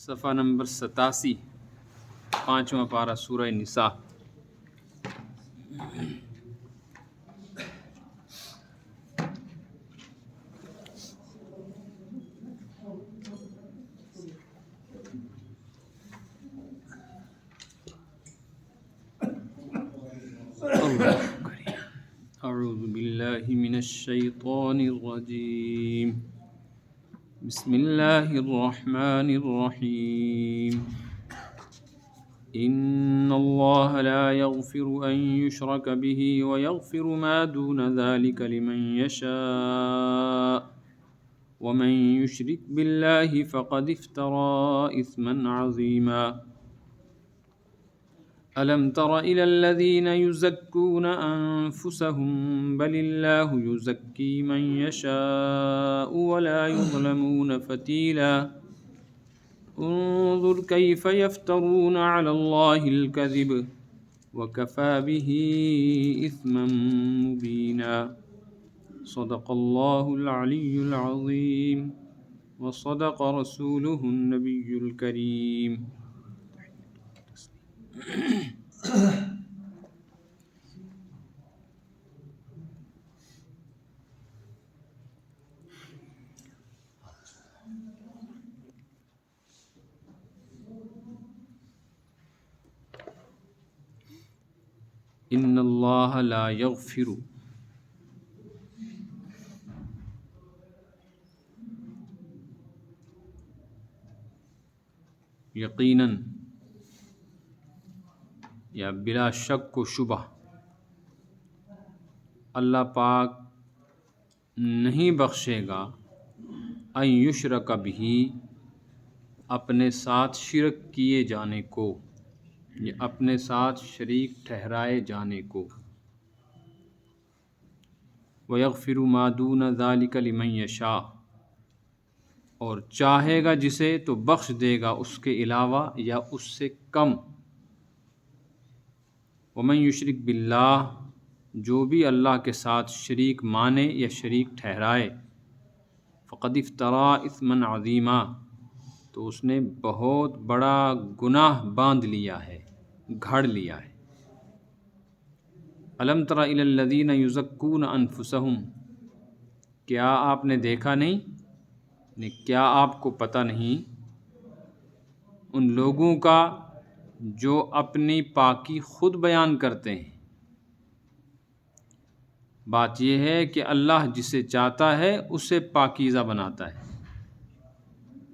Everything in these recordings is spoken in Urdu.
صفحہ نمبر 87، پانچواں پارہ سورہ نساء۔ اعوذ باللہ من الشیطان الرجیم، بسم اللہ الرحمن الرحیم۔ ان اللہ لا یغفر ان یشرک به ویغفر ما دون ذلك لمن یشاء ومن یشرک باللہ فقد افترى اثما عظیما۔ ألم تر إلى الذين يزكون أنفسهم بل الله يزكي من يشاء ولا يظلمون فتيلا انظر كيف يفترون على الله الكذب وكفى به إثما مبينا۔ صدق الله العلي العظيم وصدق رسوله النبي الكريم۔ ان اللہ لا یغفر، یقیناً یا بلا شک و شبہ اللہ پاک نہیں بخشے گا ان یشرک بہ، اپنے ساتھ شرک کیے جانے کو یا اپنے ساتھ شریک ٹھہرائے جانے کو، وَيَغْفِرُ مَا دُونَ ذَلِكَ لِمَن یشاء، اور چاہے گا جسے تو بخش دے گا اس کے علاوہ یا اس سے کم۔ وَمَن یشرک باللہ، جو بھی اللہ کے ساتھ شریک مانے یا شریک ٹھہرائے، فقد افترى اثما عظیما، تو اس نے بہت بڑا گناہ باندھ لیا ہے، گھڑ لیا ہے۔ الم تر الی الذین یزکون انفسہم، کیا آپ نے دیکھا نہیں، کیا آپ کو پتہ نہیں ان لوگوں کا جو اپنی پاکی خود بیان کرتے ہیں۔ بات یہ ہے کہ اللہ جسے چاہتا ہے اسے پاکیزہ بناتا ہے۔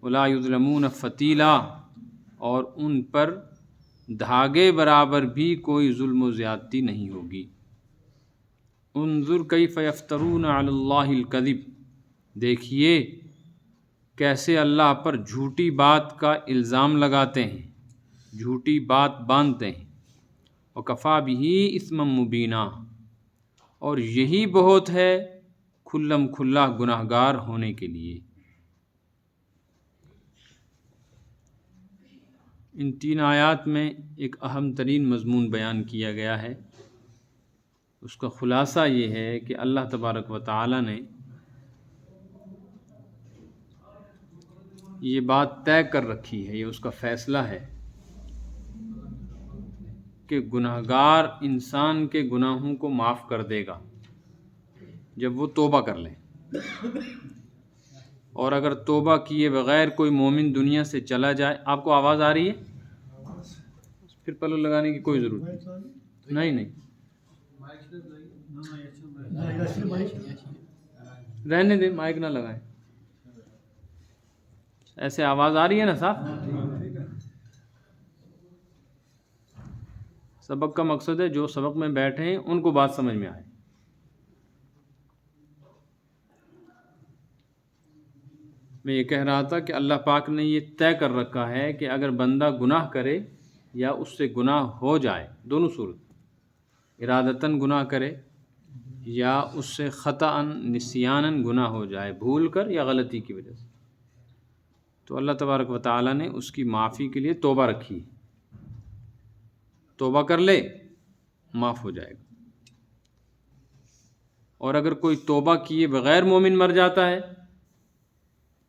ولا یظلمون فتیلا، اور ان پر دھاگے برابر بھی کوئی ظلم و زیادتی نہیں ہوگی۔ انظر کیف یفترون علی اللہ الکذب، دیکھیے کیسے اللہ پر جھوٹی بات کا الزام لگاتے ہیں، جھوٹی بات باندھتے ہیں۔ وکفیٰ بہ اثما مبینا، اور یہی بہت ہے کھلم کھلا گناہگار ہونے کے لیے۔ ان تین آیات میں ایک اہم ترین مضمون بیان کیا گیا ہے۔ اس کا خلاصہ یہ ہے کہ اللہ تبارک و تعالی نے یہ بات طے کر رکھی ہے، یہ اس کا فیصلہ ہے کہ گناہگار انسان کے گناہوں کو معاف کر دے گا جب وہ توبہ کر لے، اور اگر توبہ کیے بغیر کوئی مومن دنیا سے چلا جائے۔ آپ کو آواز آ رہی ہے؟ پھر پلو لگانے کی کوئی ضرورت نہیں، رہنے دیں، مائک نہ لگائیں۔ ایسے آواز آ رہی ہے نا صاحب؟ سبق کا مقصد ہے جو سبق میں بیٹھے ہیں ان کو بات سمجھ میں آئے۔ میں یہ کہہ رہا تھا کہ اللہ پاک نے یہ طے کر رکھا ہے کہ اگر بندہ گناہ کرے یا اس سے گناہ ہو جائے، دونوں صورت، ارادتاً گناہ کرے یا اس سے خطاً نسیاناً گناہ ہو جائے، بھول کر یا غلطی کی وجہ سے، تو اللہ تبارک و تعالیٰ نے اس کی معافی کے لیے توبہ رکھی، توبہ کر لے معاف ہو جائے گا۔ اور اگر کوئی توبہ کیے بغیر مومن مر جاتا ہے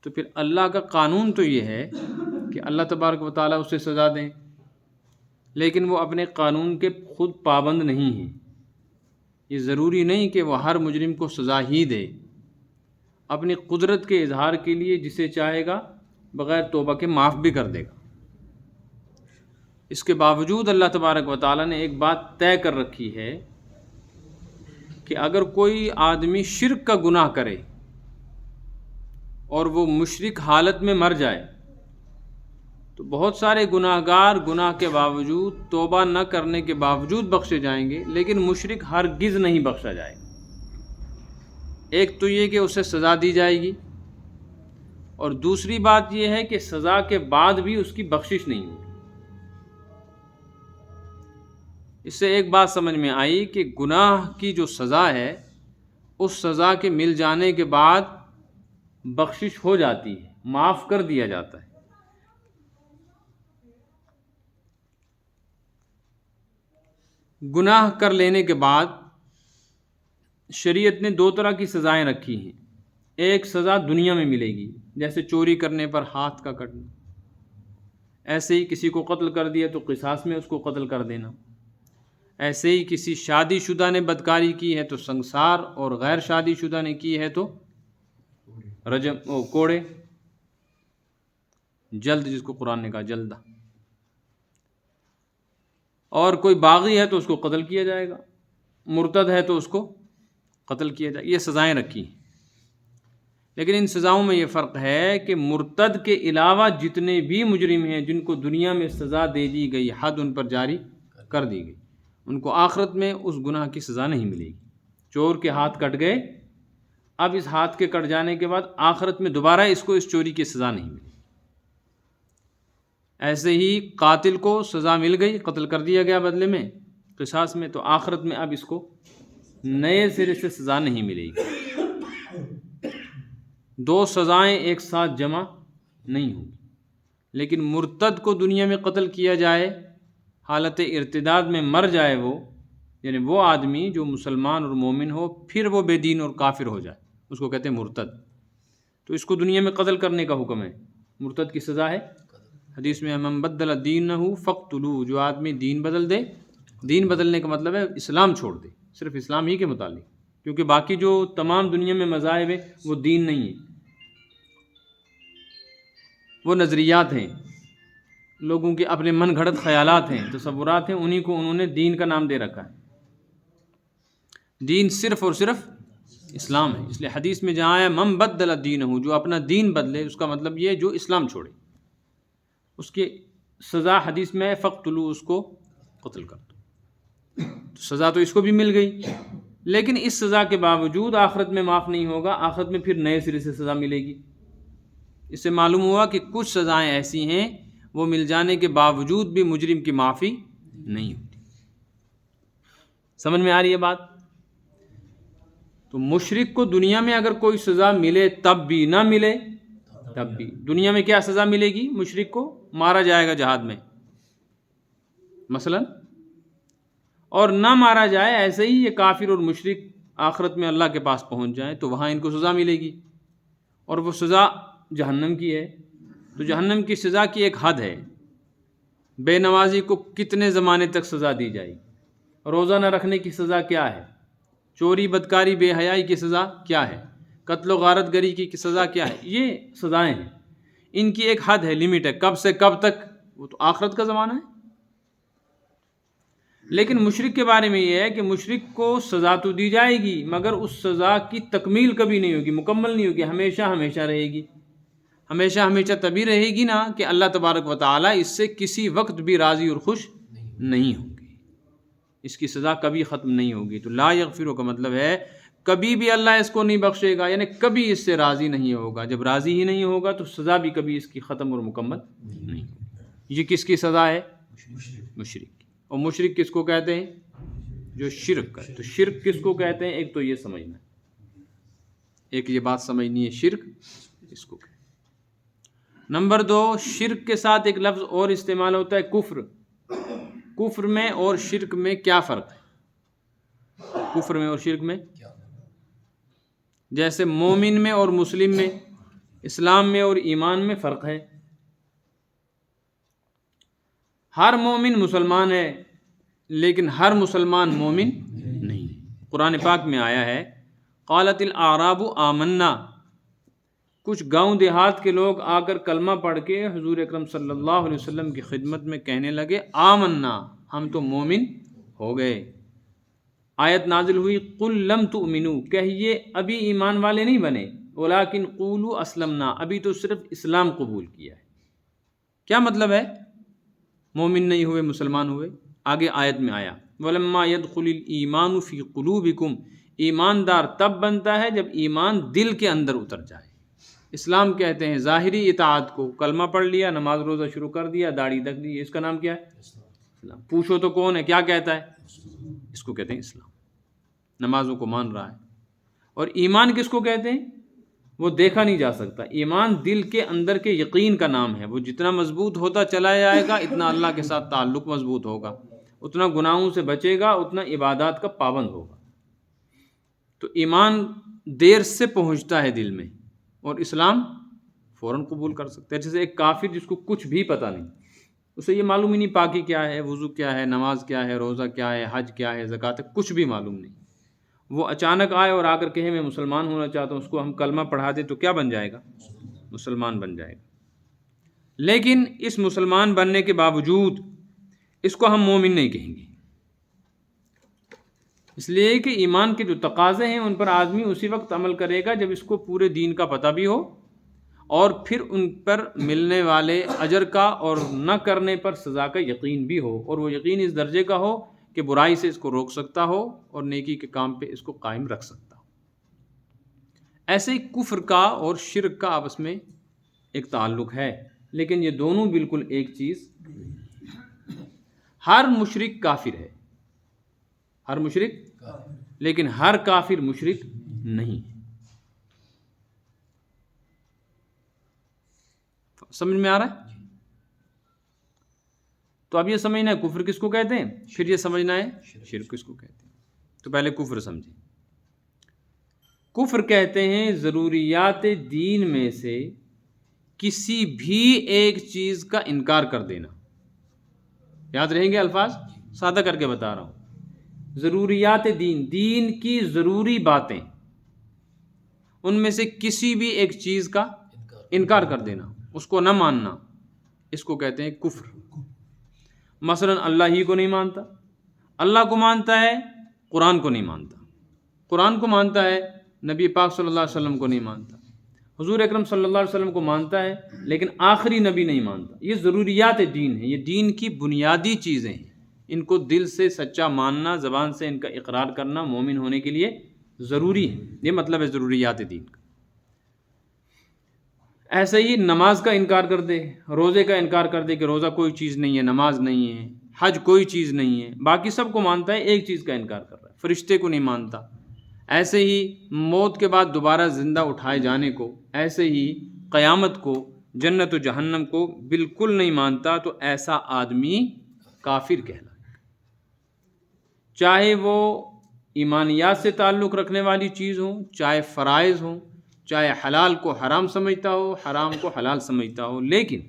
تو پھر اللہ کا قانون تو یہ ہے کہ اللہ تبارک و تعالیٰ اسے سزا دیں، لیکن وہ اپنے قانون کے خود پابند نہیں ہیں۔ یہ ضروری نہیں کہ وہ ہر مجرم کو سزا ہی دے، اپنی قدرت کے اظہار کے لیے جسے چاہے گا بغیر توبہ کے معاف بھی کر دے گا۔ اس کے باوجود اللہ تبارک و تعالیٰ نے ایک بات طے کر رکھی ہے کہ اگر کوئی آدمی شرک کا گناہ کرے اور وہ مشرک حالت میں مر جائے تو بہت سارے گناہ گار گناہ کے باوجود، توبہ نہ کرنے کے باوجود بخشے جائیں گے، لیکن مشرک ہرگز نہیں بخشا جائے گا۔ ایک تو یہ کہ اسے سزا دی جائے گی، اور دوسری بات یہ ہے کہ سزا کے بعد بھی اس کی بخشش نہیں ہوگی۔ اس سے ایک بات سمجھ میں آئی کہ گناہ کی جو سزا ہے اس سزا کے مل جانے کے بعد بخشش ہو جاتی ہے، معاف کر دیا جاتا ہے۔ گناہ کر لینے کے بعد شریعت نے دو طرح کی سزائیں رکھی ہیں۔ ایک سزا دنیا میں ملے گی، جیسے چوری کرنے پر ہاتھ کا کٹنا، ایسے ہی کسی کو قتل کر دیا تو قصاص میں اس کو قتل کر دینا، ایسے ہی کسی شادی شدہ نے بدکاری کی ہے تو سنگسار، اور غیر شادی شدہ نے کی ہے تو رجم کوڑے، جلد، جس کو قرآن نے کہا جلدہ، اور کوئی باغی ہے تو اس کو قتل کیا جائے گا، مرتد ہے تو اس کو قتل کیا جائے گا۔ یہ سزائیں رکھی ہیں، لیکن ان سزاؤں میں یہ فرق ہے کہ مرتد کے علاوہ جتنے بھی مجرم ہیں جن کو دنیا میں سزا دے دی گئی، حد ان پر جاری کر دی گئی، ان کو آخرت میں اس گناہ کی سزا نہیں ملے گی۔ چور کے ہاتھ کٹ گئے، اب اس ہاتھ کے کٹ جانے کے بعد آخرت میں دوبارہ اس کو اس چوری کی سزا نہیں ملے گی۔ ایسے ہی قاتل کو سزا مل گئی، قتل کر دیا گیا بدلے میں قصاص میں، تو آخرت میں اب اس کو نئے سرے سے سزا نہیں ملے گی۔ دو سزائیں ایک ساتھ جمع نہیں ہوں گی۔ لیکن مرتد کو دنیا میں قتل کیا جائے، حالت ارتداد میں مر جائے وہ، یعنی وہ آدمی جو مسلمان اور مومن ہو پھر وہ بے دین اور کافر ہو جائے، اس کو کہتے ہیں مرتد، تو اس کو دنیا میں قتل کرنے کا حکم ہے۔ مرتد کی سزا ہے، حدیث میں من بدل دینہ فاقتلوہ، جو آدمی دین بدل دے، دین بدلنے کا مطلب ہے اسلام چھوڑ دے، صرف اسلام ہی کے متعلق، کیونکہ باقی جو تمام دنیا میں مذاہب ہیں وہ دین نہیں ہیں، وہ نظریات ہیں، لوگوں کے اپنے من گھڑت خیالات ہیں، تصورات ہیں، انہی کو انہوں نے دین کا نام دے رکھا ہے۔ دین صرف اور صرف اسلام ہے، اس لیے حدیث میں جہاں ہے من بدل دینہ، جو اپنا دین بدلے، اس کا مطلب یہ ہے جو اسلام چھوڑے، اس کی سزا حدیث میں فقتلوا، اس کو قتل کر دو۔ تو سزا تو اس کو بھی مل گئی، لیکن اس سزا کے باوجود آخرت میں معاف نہیں ہوگا، آخرت میں پھر نئے سرے سے سزا ملے گی۔ اس سے معلوم ہوا کہ کچھ سزائیں ایسی ہیں وہ مل جانے کے باوجود بھی مجرم کی معافی نہیں ہوتی۔ سمجھ میں آ رہی ہے بات؟ تو مشرک کو دنیا میں اگر کوئی سزا ملے تب بھی، نہ ملے تب بھی، دنیا میں کیا سزا ملے گی؟ مشرک کو مارا جائے گا جہاد میں مثلا، اور نہ مارا جائے، ایسے ہی یہ کافر اور مشرک آخرت میں اللہ کے پاس پہنچ جائیں تو وہاں ان کو سزا ملے گی، اور وہ سزا جہنم کی ہے۔ تو جہنم کی سزا کی ایک حد ہے، بے نمازی کو کتنے زمانے تک سزا دی جائے گی، روزہ نہ رکھنے کی سزا کیا ہے، چوری بدکاری بے حیائی کی سزا کیا ہے، قتل و غارت گری کی سزا کیا ہے، یہ سزائیں ہیں، ان کی ایک حد ہے، لمٹ ہے، کب سے کب تک، وہ تو آخرت کا زمانہ ہے۔ لیکن مشرک کے بارے میں یہ ہے کہ مشرک کو سزا تو دی جائے گی مگر اس سزا کی تکمیل کبھی نہیں ہوگی، مکمل نہیں ہوگی، ہمیشہ ہمیشہ رہے گی، ہمیشہ ہمیشہ تبھی رہے گی نا کہ اللہ تبارک و تعالیٰ اس سے کسی وقت بھی راضی اور خوش نہیں ہوں گے، اس کی سزا کبھی ختم نہیں ہوگی۔ تو لا یغفر کا مطلب ہے کبھی بھی اللہ اس کو نہیں بخشے گا، یعنی کبھی اس سے راضی نہیں ہوگا، جب راضی ہی نہیں ہوگا تو سزا بھی کبھی اس کی ختم اور مکمل نہیں ہوگی۔ یہ کس کی سزا ہے؟ مشرک کی۔ اور مشرک کس کو کہتے ہیں؟ جو شرک کرے۔ تو شرک کس کو کہتے ہیں؟ ایک تو یہ سمجھنا ہے، ایک یہ بات سمجھنی ہے، شرک اس کو کہتے ہیں۔ نمبر 2، شرک کے ساتھ ایک لفظ اور استعمال ہوتا ہے، کفر۔ کفر میں اور شرک میں کیا فرق ہے؟ کفر میں اور شرک میں جیسے مومن میں اور مسلم میں، اسلام میں اور ایمان میں فرق ہے۔ ہر مومن مسلمان ہے لیکن ہر مسلمان مومن نہیں ہے۔ قرآن پاک میں آیا ہے قالت الاعراب آمنا، کچھ گاؤں دیہات کے لوگ آ کر کلمہ پڑھ کے حضور اکرم صلی اللہ علیہ وسلم کی خدمت میں کہنے لگے آمنا، ہم تو مومن ہو گئے۔ آیت نازل ہوئی قل لم تؤمنوا، کہیے ابھی ایمان والے نہیں بنے، ولکن قولوا اسلمنا، ابھی تو صرف اسلام قبول کیا ہے۔ کیا مطلب ہے مومن نہیں ہوئے مسلمان ہوئے؟ آگے آیت میں آیا ولما يدخل الایمان فی قلوبکم، ایماندار تب بنتا ہے جب ایمان دل کے اندر اتر جائے۔ اسلام کہتے ہیں ظاہری اطاعت کو، کلمہ پڑھ لیا، نماز روزہ شروع کر دیا، داڑھی رکھ دی، اس کا نام کیا ہے؟ اسلام۔ پوچھو تو کون ہے، کیا کہتا ہے؟ اس کو کہتے ہیں اسلام، نمازوں کو مان رہا ہے۔ اور ایمان کس کو کہتے ہیں؟ وہ دیکھا نہیں جا سکتا، ایمان دل کے اندر کے یقین کا نام ہے۔ وہ جتنا مضبوط ہوتا چلا جائے گا اتنا اللہ کے ساتھ تعلق مضبوط ہوگا، اتنا گناہوں سے بچے گا، اتنا عبادات کا پابند ہوگا۔ تو ایمان دیر سے پہنچتا ہے دل میں، اور اسلام فوراً قبول کر سکتا ہے۔ جیسے ایک کافر جس کو کچھ بھی پتہ نہیں، اسے یہ معلوم ہی نہیں پاکی کیا ہے، وضو کیا ہے، نماز کیا ہے، روزہ کیا ہے، حج کیا ہے، زکوٰۃ ہے، کچھ بھی معلوم نہیں، وہ اچانک آئے اور آ کر کہے میں مسلمان ہونا چاہتا ہوں، اس کو ہم کلمہ پڑھا دیں تو کیا بن جائے گا؟ مسلمان بن جائے گا۔ لیکن اس مسلمان بننے کے باوجود اس کو ہم مومن نہیں کہیں گے، اس لیے کہ ایمان کے جو تقاضے ہیں ان پر آدمی اسی وقت عمل کرے گا جب اس کو پورے دین کا پتہ بھی ہو، اور پھر ان پر ملنے والے اجر کا اور نہ کرنے پر سزا کا یقین بھی ہو، اور وہ یقین اس درجے کا ہو کہ برائی سے اس کو روک سکتا ہو اور نیکی کے کام پہ اس کو قائم رکھ سکتا ہو۔ ایسے ہی کفر کا اور شرک کا آپس میں ایک تعلق ہے، لیکن یہ دونوں بالکل ایک چیز۔ ہر مشرک کافر ہے، ہر مشرک، لیکن ہر کافر مشرک نہیں ہے۔ سمجھ میں آ رہا ہے؟ تو اب یہ سمجھنا ہے کفر کس کو کہتے ہیں، پھر یہ سمجھنا ہے شرک کس کو کہتے ہیں۔ تو پہلے کفر سمجھیں۔ کفر کہتے ہیں ضروریات دین میں سے کسی بھی ایک چیز کا انکار کر دینا۔ یاد رہیں گے الفاظ، سادہ کر کے بتا رہا ہوں۔ ضروریات دین، دین کی ضروری باتیں، ان میں سے کسی بھی ایک چیز کا انکار کر دینا، اس کو نہ ماننا، اس کو کہتے ہیں کفر۔ مثلا اللہ ہی کو نہیں مانتا، اللہ کو مانتا ہے، قرآن کو نہیں مانتا، قرآن کو مانتا ہے، نبی پاک صلی اللہ علیہ وسلم کو نہیں مانتا، حضور اکرم صلی اللہ علیہ وسلم کو مانتا ہے لیکن آخری نبی نہیں مانتا۔ یہ ضروریات دین ہیں، یہ دین کی بنیادی چیزیں ہیں، ان کو دل سے سچا ماننا، زبان سے ان کا اقرار کرنا مومن ہونے کے لیے ضروری ہے۔ یہ مطلب ہے ضروریات دین کا۔ ایسے ہی نماز کا انکار کر دے، روزے کا انکار کر دے کہ روزہ کوئی چیز نہیں ہے، نماز نہیں ہے، حج کوئی چیز نہیں ہے، باقی سب کو مانتا ہے، ایک چیز کا انکار کر رہا ہے، فرشتے کو نہیں مانتا۔ ایسے ہی موت کے بعد دوبارہ زندہ اٹھائے جانے کو، ایسے ہی قیامت کو، جنت و جہنم کو بالکل نہیں مانتا، تو ایسا آدمی کافر کہلائے، چاہے وہ ایمانیات سے تعلق رکھنے والی چیز ہوں، چاہے فرائض ہوں، چاہے حلال کو حرام سمجھتا ہو، حرام کو حلال سمجھتا ہو۔ لیکن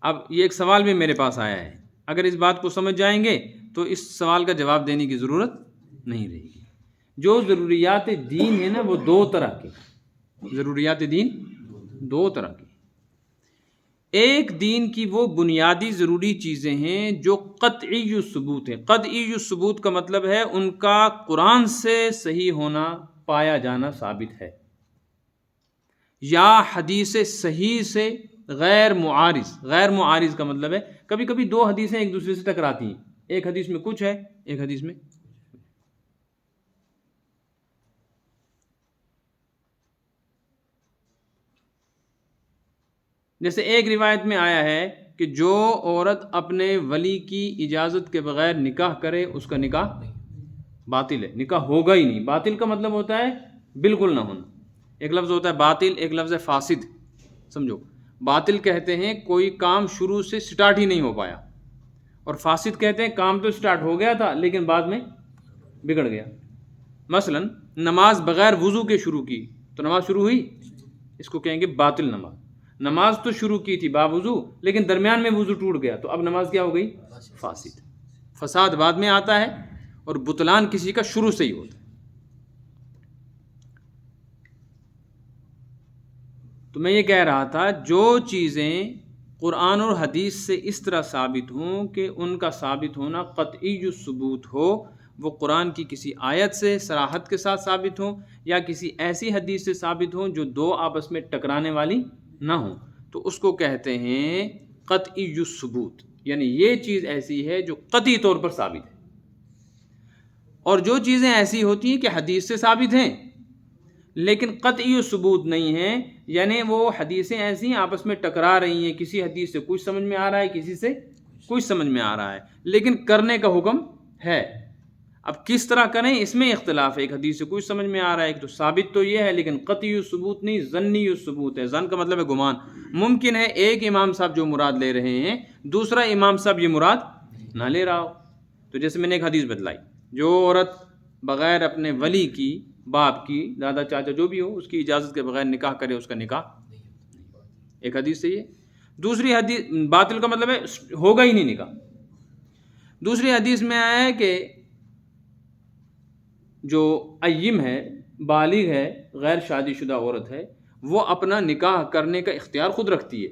اب یہ ایک سوال بھی میرے پاس آیا ہے، اگر اس بات کو سمجھ جائیں گے تو اس سوال کا جواب دینے کی ضرورت نہیں رہے گی۔ جو ضروریات دین ہے نا، وہ دو طرح کے، ضروریات دین دو طرح کی۔ ایک دین کی وہ بنیادی ضروری چیزیں ہیں جو قطعی ثبوت ہیں۔ قطعی ثبوت کا مطلب ہے ان کا قرآن سے صحیح ہونا، پایا جانا ثابت ہے، یا حدیث صحیح سے غیر معارض۔ غیر معارض کا مطلب ہے کبھی کبھی دو حدیثیں ایک دوسرے سے ٹکراتی ہیں، ایک حدیث میں کچھ ہے، ایک حدیث میں۔ جیسے ایک روایت میں آیا ہے کہ جو عورت اپنے ولی کی اجازت کے بغیر نکاح کرے اس کا نکاح باطل ہے، نکاح ہوگا ہی نہیں۔ باطل کا مطلب ہوتا ہے بالکل نہ ہونا۔ ایک لفظ ہوتا ہے باطل، ایک لفظ ہے فاسد۔ سمجھو، باطل کہتے ہیں کوئی کام شروع سے سٹارٹ ہی نہیں ہو پایا، اور فاسد کہتے ہیں کام تو سٹارٹ ہو گیا تھا لیکن بعد میں بگڑ گیا۔ مثلا نماز بغیر وضو کے شروع کی تو نماز شروع ہوئی، اس کو کہیں گے باطل نماز۔ نماز تو شروع کی تھی باوضو، لیکن درمیان میں وضو ٹوٹ گیا تو اب نماز کیا ہو گئی؟ فاسد۔ فساد بعد میں آتا ہے اور بطلان کسی کا شروع سے ہی ہوتا ہے۔ تو میں یہ کہہ رہا تھا جو چیزیں قرآن اور حدیث سے اس طرح ثابت ہوں کہ ان کا ثابت ہونا قطعی ثبوت ہو، وہ قرآن کی کسی آیت سے صراحت کے ساتھ ثابت ہوں یا کسی ایسی حدیث سے ثابت ہوں جو دو آپس میں ٹکرانے والی نہ ہوں، تو اس کو کہتے ہیں قطعی ثبوت، یعنی یہ چیز ایسی ہے جو قطعی طور پر ثابت ہے۔ اور جو چیزیں ایسی ہوتی ہیں کہ حدیث سے ثابت ہیں لیکن قطعی ثبوت نہیں ہیں، یعنی وہ حدیثیں ایسی ہیں آپس میں ٹکرا رہی ہیں، کسی حدیث سے کچھ سمجھ میں آ رہا ہے، کسی سے کچھ سمجھ میں آ رہا ہے، لیکن کرنے کا حکم ہے۔ اب کس طرح کریں اس میں اختلاف ہے، ایک حدیث سے کچھ سمجھ میں آ رہا ہے، ایک تو ثابت تو یہ ہے لیکن قطعی ثبوت نہیں، ظنی ثبوت ہے۔ ظن کا مطلب ہے گمان۔ ممکن ہے ایک امام صاحب جو مراد لے رہے ہیں دوسرا امام صاحب یہ مراد نہ لے رہا ہو۔ تو جیسے میں نے ایک حدیث بتلائی، جو عورت بغیر اپنے ولی کی، باپ کی، دادا چاچا جو بھی ہو، اس کی اجازت کے بغیر نکاح کرے اس کا نکاح، ایک حدیث سے یہ۔ دوسری حدیث باطل کا مطلب ہے ہوگا ہی نہیں نکاح۔ دوسری حدیث میں آیا ہے کہ جو ایم ہے، بالغ ہے، غیر شادی شدہ عورت ہے، وہ اپنا نکاح کرنے کا اختیار خود رکھتی ہے۔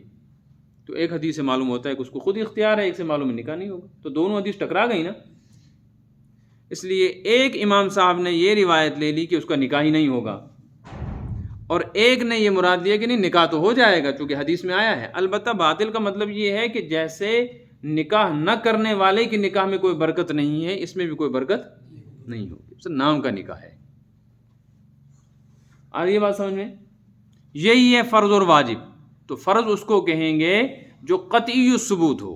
تو ایک حدیث سے معلوم ہوتا ہے کہ اس کو خود اختیار ہے، ایک سے معلوم ہے نکاح نہیں ہوگا، تو دونوں حدیث ٹکرا گئی نا۔ اس لیے ایک امام صاحب نے یہ روایت لے لی کہ اس کا نکاح ہی نہیں ہوگا، اور ایک نے یہ مراد لیا کہ نہیں نکاح تو ہو جائے گا چونکہ حدیث میں آیا ہے۔ البتہ باطل کا مطلب یہ ہے کہ جیسے نکاح نہ کرنے والے کی نکاح میں کوئی برکت نہیں ہے، اس میں بھی کوئی برکت نہیں ہوگی، اس نام کا نکاح ہے۔ آ رہی ہے بات سمجھ میں؟ یہی ہے فرض اور واجب۔ تو فرض اس کو کہیں گے جو قطعی ثبوت ہو،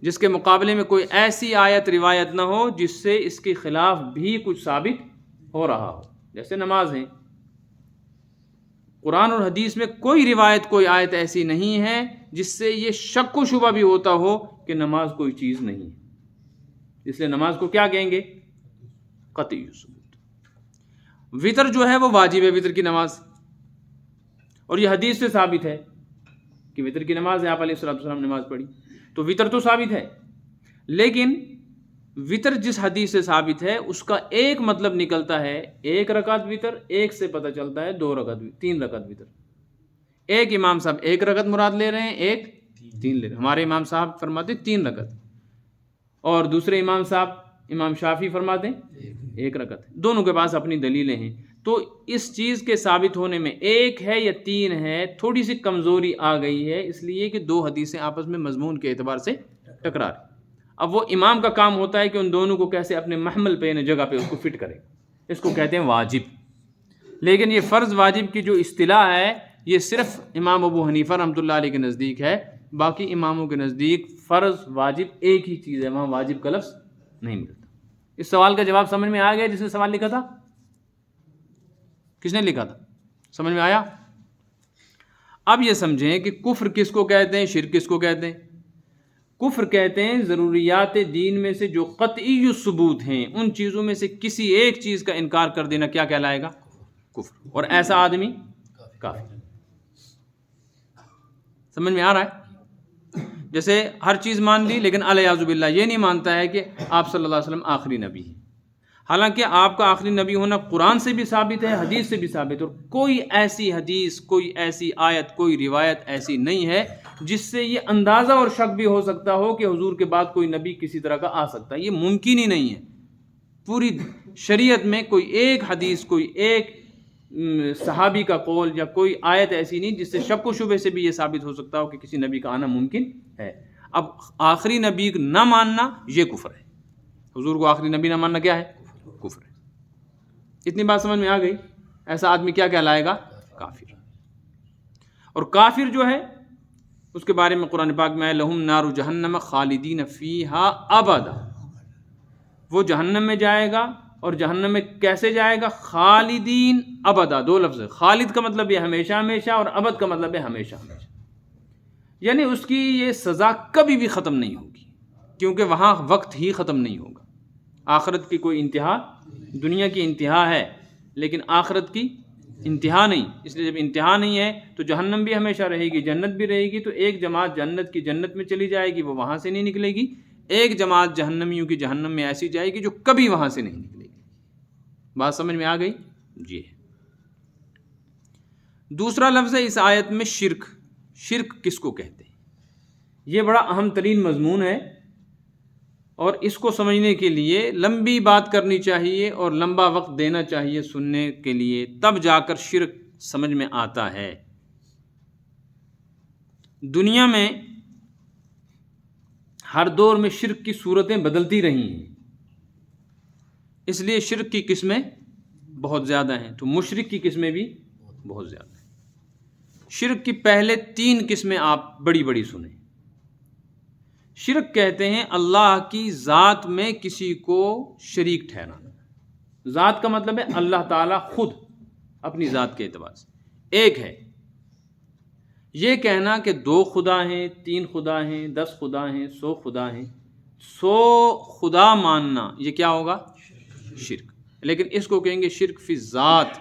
جس کے مقابلے میں کوئی ایسی آیت روایت نہ ہو جس سے اس کے خلاف بھی کچھ ثابت ہو رہا ہو، جیسے نماز ہے۔ قرآن اور حدیث میں کوئی روایت، کوئی آیت ایسی نہیں ہے جس سے یہ شک و شبہ بھی ہوتا ہو کہ نماز کوئی چیز نہیں ہے، اس لیے نماز کو کیا کہیں گے؟ قطعی ثبوت۔ وطر جو ہے وہ واجب ہے، وطر کی نماز، اور یہ حدیث سے ثابت ہے کہ وطر کی نماز ہے، آپ علیہ الصلوۃ والسلام نے نماز پڑھی، تو وطر تو ثابت ہے۔ لیکن وطر جس حدیث سے ثابت ہے اس کا ایک مطلب نکلتا ہے ایک رکعت وطر، ایک سے پتہ چلتا ہے 2 رکعت، 3 رکعت وطر۔ ایک امام صاحب 1 رکعت مراد لے رہے ہیں، ایک 3 لے رہے ہیں۔ ہمارے امام صاحب فرماتے 3 رکعت، اور دوسرے امام صاحب امام شافعی فرماتے ہیں 1 رکعت۔ دونوں کے پاس اپنی دلیلیں ہیں۔ تو اس چیز کے ثابت ہونے میں 1 ہے یا 3 ہے، تھوڑی سی کمزوری آ گئی ہے، اس لیے کہ 2 حدیثیں آپس میں مضمون کے اعتبار سے ٹکرا رہی۔ اب وہ امام کا کام ہوتا ہے کہ ان دونوں کو کیسے اپنے محمل پہ، یعنی جگہ پہ اس کو فٹ کرے، اس کو کہتے ہیں واجب۔ لیکن یہ فرض واجب کی جو اصطلاح ہے یہ صرف امام ابو حنیفہ رحمۃ اللہ علیہ کے نزدیک ہے، باقی اماموں کے نزدیک فرض واجب ایک ہی چیز ہے، وہاں واجب کا لفظ نہیں ملتا۔ اس سوال کا جواب سمجھ میں آ گیا جس نے سوال لکھا تھا؟ کس نے لکھا تھا؟ سمجھ میں آیا؟ اب یہ سمجھیں کہ کفر کس کو کہتے ہیں، شرک کس کو کہتے ہیں؟ کفر کہتے ہیں ضروریات دین میں سے جو قطعی ثبوت ہیں، ان چیزوں میں سے کسی ایک چیز کا انکار کر دینا کیا کہلائے گا؟ کفر۔ اور ایسا آدمی کافر۔ سمجھ میں آ رہا ہے؟ جیسے ہر چیز مان لی لیکن الیاذ باللہ یہ نہیں مانتا ہے کہ آپ صلی اللہ علیہ وسلم آخری نبی ہیں، حالانکہ آپ کا آخری نبی ہونا قرآن سے بھی ثابت ہے، حدیث سے بھی ثابت ہے، اور کوئی ایسی حدیث، کوئی ایسی آیت، کوئی روایت ایسی نہیں ہے جس سے یہ اندازہ اور شک بھی ہو سکتا ہو کہ حضور کے بعد کوئی نبی کسی طرح کا آ سکتا ہے۔ یہ ممکن ہی نہیں ہے۔ پوری شریعت میں کوئی ایک حدیث، کوئی ایک صحابی کا قول یا کوئی آیت ایسی نہیں جس سے شک و شبے سے بھی یہ ثابت ہو سکتا ہو کہ کسی نبی کا آنا ممکن ہے۔ اب آخری نبی نہ ماننا یہ کفر ہے، حضور کو آخری نبی نہ ماننا کیا ہے؟ کفر ہے۔ اتنی بات سمجھ میں آ گئی؟ ایسا آدمی کیا کہلائے گا؟ کافر۔ اور کافر جو ہے اس کے بارے میں قرآن پاک میں ہے لہم نار جہنم خالدین فیہا ابدا، وہ جہنم میں جائے گا، اور جہنم میں کیسے جائے گا؟ خالدین ابدا، 2 لفظ ہے۔ خالد کا مطلب یہ ہمیشہ ہمیشہ، اور ابد کا مطلب ہے ہمیشہ ہمیشہ، یعنی اس کی یہ سزا کبھی بھی ختم نہیں ہوگی، کیونکہ وہاں وقت ہی ختم نہیں ہوگا۔ آخرت کی کوئی انتہا، دنیا کی انتہا ہے لیکن آخرت کی انتہا نہیں. اس لیے جب انتہا نہیں ہے تو جہنم بھی ہمیشہ رہے گی، جنت بھی رہے گی. تو ایک جماعت جنت کی جنت میں چلی جائے گی، وہ وہاں سے نہیں نکلے گی. ایک جماعت جہنمیوں کی جہنم میں ایسی جائے گی جو کبھی وہاں سے نہیں نکلے گی. بات سمجھ میں آ گئی؟ جی. دوسرا لفظ ہے اس آیت میں شرک. شرک کس کو کہتے ہیں؟ یہ بڑا اہم ترین مضمون ہے، اور اس کو سمجھنے کے لیے لمبی بات کرنی چاہیے اور لمبا وقت دینا چاہیے سننے کے لیے، تب جا کر شرک سمجھ میں آتا ہے. دنیا میں ہر دور میں شرک کی صورتیں بدلتی رہی ہیں، اس لیے شرک کی قسمیں بہت زیادہ ہیں. تو مشرک کی قسمیں بھی بہت زیادہ ہیں. شرک کی پہلے 3 قسمیں آپ بڑی بڑی سنیں. شرک کہتے ہیں اللہ کی ذات میں کسی کو شریک ٹھہرانا. ذات کا مطلب ہے اللہ تعالیٰ خود اپنی ذات کے اعتبار سے ایک ہے. یہ کہنا کہ 2 خدا ہیں، 3 خدا ہیں، 10 خدا ہیں، 100 خدا ہیں، 100 خدا ماننا، یہ کیا ہوگا؟ شرک. لیکن اس کو کہیں گے شرک فی ذات،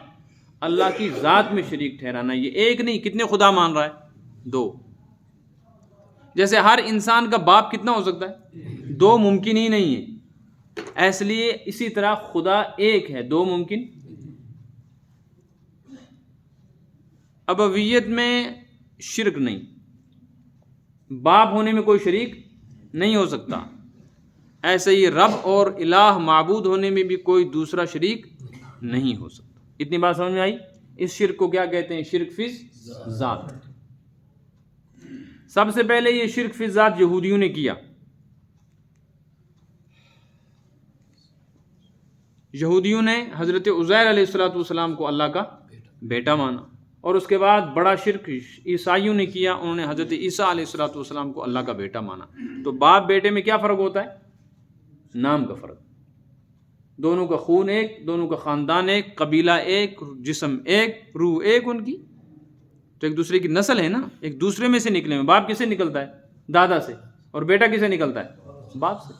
اللہ کی ذات میں شریک ٹھہرانا. یہ ایک نہیں، کتنے خدا مان رہا ہے؟ 2. جیسے ہر انسان کا باپ کتنا ہو سکتا ہے؟ 2 ممکن ہی نہیں ہے. اس لیے اسی طرح خدا ایک ہے، 2 ممکن. ابویت میں شرک نہیں، باپ ہونے میں کوئی شریک نہیں ہو سکتا. ایسے ہی رب اور الہ معبود ہونے میں بھی کوئی دوسرا شریک نہیں ہو سکتا. اتنی بات سمجھ میں آئی؟ اس شرک کو کیا کہتے ہیں؟ شرک فی ذات. سب سے پہلے یہ شرک فی ذات یہودیوں نے کیا. یہودیوں نے حضرت عزیر علیہ السلام کو اللہ کا بیٹا مانا، اور اس کے بعد بڑا شرک عیسائیوں نے کیا. انہوں نے حضرت عیسیٰ علیہ السلام کو اللہ کا بیٹا مانا. تو باپ بیٹے میں کیا فرق ہوتا ہے؟ نام کا فرق. دونوں کا خون ایک، دونوں کا خاندان ایک، قبیلہ ایک، جسم ایک، روح ایک ان کی. تو ایک دوسرے کی نسل ہے نا، ایک دوسرے میں سے نکلے ہیں. باپ کسے نکلتا ہے؟ دادا سے. اور بیٹا کسے نکلتا ہے؟ باپ سے.